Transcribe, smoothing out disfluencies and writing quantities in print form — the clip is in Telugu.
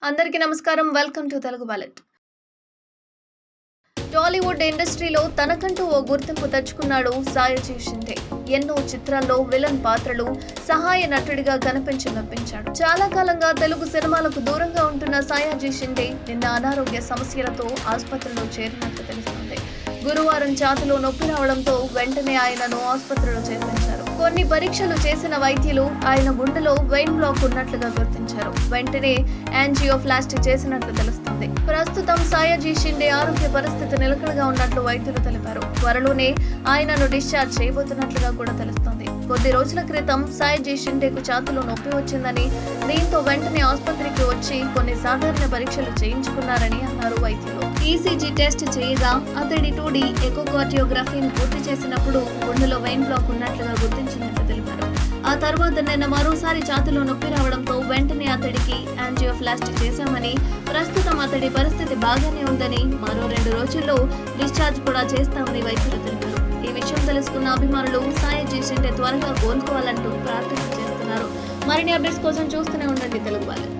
అందరికీ నమస్కారం. Welcome to Telugu wallet. Tollywood ఇండస్ట్రీలో తనకంటూ ఓ గుర్తింపు తెచ్చుకున్నాడు సాయాజీ షిండే. ఎన్నో చిత్రాల్లో విలన్ పాత్రలు, సహాయ నటుడిగా కనిపించి మెప్పించాడు. చాలా కాలంగా తెలుగు సినిమాలకు దూరంగా ఉంటున్న సాయాజీ షిండే నిన్న అనారోగ్య సమస్యలతో ఆసుపత్రిలో చేరినట్లు తెలుస్తోంది. గురువారం ఛాతీలో నొప్పి రావడంతో వెంటనే ఆయనను ఆసుపత్రిలో చేర్పించారు. కొన్ని పరీక్షలు చేసిన వైద్యులు ఆయన గుండెలో వెయిన్ బ్లాక్ ఉన్నట్లుగా గుర్తించారు. వెంటనే యాంజియోప్లాస్టీ చేసినట్లు తెలుస్తుంది. ప్రస్తుతం సాయాజీ షిండే ఆరోగ్య పరిస్థితి నిలకడగా ఉన్నట్లు వైద్యులు తెలిపారు. త్వరలోనే ఆయనను డిశ్చార్జ్ చేయబోతున్నట్లుగా కూడా తెలుస్తోంది. కొద్ది రోజుల క్రితం సాయాజీ షిండేకు ఛాతీలో నొప్పి వచ్చిందని, దీంతో వెంటనే ఆసుపత్రికి వచ్చి కొన్ని సాధారణ పరీక్షలు చేయించుకున్నారని అన్నారు వైద్యులు. ఈసీజీ టెస్ట్ చేయగా అతడి 2D ఎకోకార్డియోగ్రఫీని పూర్తి చేసినప్పుడు గుండెలో వెయిన్ బ్లాక్ ఉన్నట్లుగా గుర్తించినట్లు తెలిపారు. ఆ తర్వాత నిన్న మరోసారి ఛాతీలో నొప్పి రావడంతో వెంటనే అతడికి యాంజియోప్లాస్టీ చేశామని, ప్రస్తుతం అతడి పరిస్థితి బాగానే ఉందని, మరో 2 రోజుల్లో డిశ్చార్జ్ కూడా చేస్తామని వైద్యులు తెలిపారు. ఈ విషయం తెలుసుకున్న అభిమానులు సాయాజీ షిండే త్వరగా కోలుకోవాలంటూ ప్రార్థన చేస్తున్నారు. మరిన్ని అప్డేట్స్ కోసం చూస్తూనే ఉండండి తెలుగు వాలెట్.